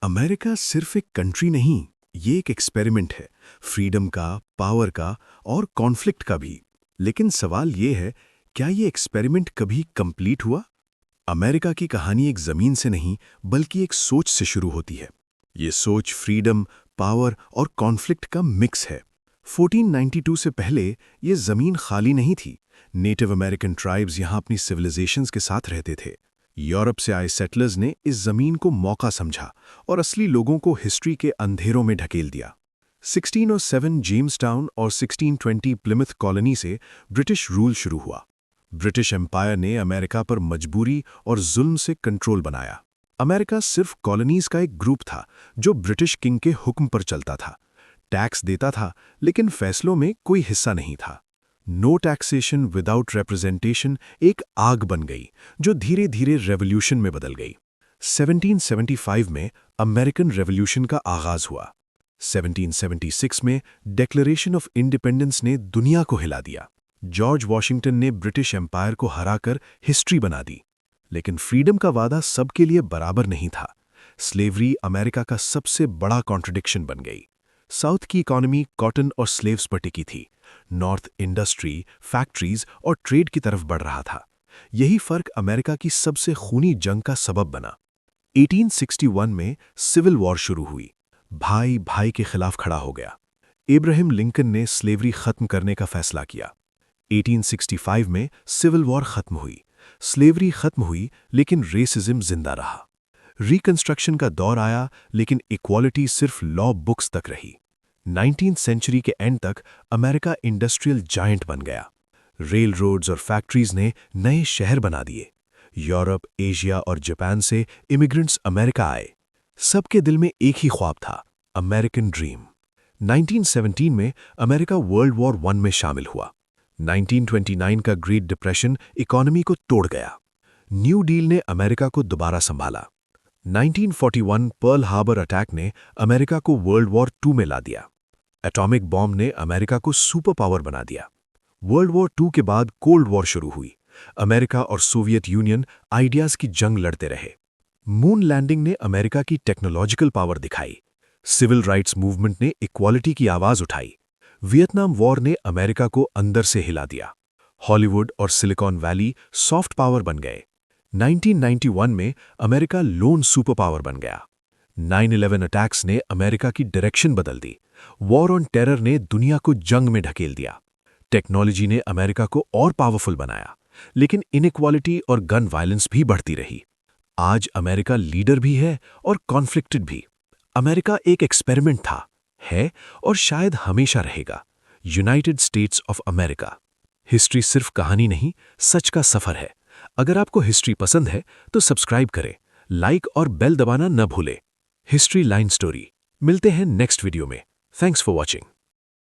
America सिर्फ एक country नहीं, ये एक एक्सपेरिमेंट है, फ्रीडम का, पावर का और कॉन्फ्लिक्ट का भी। लेकिन सवाल ये है, क्या ये एक्सपेरिमेंट कभी कंप्लीट हुआ? अमेरिका की कहानी एक जमीन से नहीं, बल्कि एक सोच से शुरू होती है। ये सोच फ्रीडम, पावर और कॉन्फ्लिक्ट का मिक्स है। 1492 से पहले ये जमीन खाली नहीं थी। नेटिव अमेरिकन ट्राइब्स यहाँ अपनी सिविलाइजेशंस के साथ रहते थे। यूरोप से आए सेटलर्स ने इस जमीन को मौका समझा और असली लोगों को हिस्ट्री के अंधेरों में ढकेल दिया। 1607 जेम्सटाउन और 1620 प्लिमथ कॉलोनी से ब्रिटिश रूल शुरू हुआ। ब्रिटिश एम्पायर ने अमेरिका पर मजबूरी और जुल्म से कंट्रोल बनाया। अमेरिका सिर्फ कॉलोनीज का एक ग्रुप था जो ब्रिटिश किंग के हुक्म पर चलता था। टैक्स देता था, लेकिन फैसलों में कोई हिस्सा नहीं था। नो टैक्सेशन विदाउट रिप्रेजेंटेशन एक आग बन गई जो धीरे धीरे रेवोल्यूशन में बदल गई। 1775 में अमेरिकन रेवोल्यूशन का आगाज हुआ। 1776 में डिक्लेरेशन ऑफ इंडिपेंडेंस ने दुनिया को हिला दिया। जॉर्ज वॉशिंगटन ने ब्रिटिश एम्पायर को हराकर हिस्ट्री बना दी। लेकिन फ्रीडम का वादा सबके लिए बराबर नहीं था। स्लेवरी अमेरिका का सबसे बड़ा कॉन्ट्रडिक्शन बन गई। साउथ की इकोनॉमी कॉटन और स्लेव्स पर टिकी थी। नॉर्थ इंडस्ट्री, फैक्ट्रीज और ट्रेड की तरफ बढ़ रहा था। यही फर्क अमेरिका की सबसे खूनी जंग का सबब बना। 1861 में सिविल वॉर शुरू हुई। भाई भाई के खिलाफ खड़ा हो गया। इब्राहिम लिंकन ने स्लेवरी खत्म करने का फैसला किया। 1865 में सिविल वॉर खत्म हुई। स्लेवरी खत्म हुई, लेकिन रेसिज्म जिंदा रहा। रिकंस्ट्रक्शन का दौर आया, लेकिन इक्वालिटी सिर्फ लॉ बुक्स तक रही। 19th सेंचुरी के एंड तक अमेरिका इंडस्ट्रियल जायंट बन गया। रेल रोड्स और फैक्ट्रीज ने नए शहर बना दिए। यूरोप, एशिया और जापान से इमिग्रेंट्स अमेरिका आए। सबके दिल में एक ही ख्वाब था, अमेरिकन ड्रीम। 1917 में अमेरिका वर्ल्ड वॉर 1 में शामिल हुआ। 1929 का ग्रेट डिप्रेशन इकोनॉमी को तोड़ गया। न्यू डील ने अमेरिका को दोबारा संभाला। 1941 पर्ल हार्बर अटैक ने अमेरिका को वर्ल्ड वॉर 2 में ला दिया। एटॉमिक बॉम्ब ने अमेरिका को सुपर पावर बना दिया। वर्ल्ड वॉर 2 के बाद कोल्ड वॉर शुरू हुई। अमेरिका और सोवियत यूनियन आइडियाज की जंग लड़ते रहे। मून लैंडिंग ने अमेरिका की टेक्नोलॉजिकल पावर दिखाई। सिविल राइट्स मूवमेंट ने इक्वालिटी की आवाज उठाई। वियतनाम वॉर ने अमेरिका को अंदर से हिला दिया। हॉलीवुड और सिलिकॉन वैली सॉफ्ट पावर बन गए। 1991 में अमेरिका लोन सुपर पावर बन गया। 9/11 अटैक्स ने अमेरिका की डायरेक्शन बदल दी। वॉर ऑन टेरर ने दुनिया को जंग में ढकेल दिया। टेक्नोलॉजी ने अमेरिका को और पावरफुल बनाया, लेकिन इनइक्वालिटी और गन वायलेंस भी बढ़ती रही। आज अमेरिका लीडर भी है और कॉन्फ्लिक्टेड भी। अमेरिका एक एक्सपेरिमेंट था, है और शायद हमेशा रहेगा। United states of America. History सिर्फ कहानी नहीं, सच का सफर है। अगर आपको हिस्ट्री पसंद है तो सब्सक्राइब करें, लाइक और बेल दबाना न भूलें। History line story. मिलते हैं नेक्स्ट वीडियो में। Thanks for watching.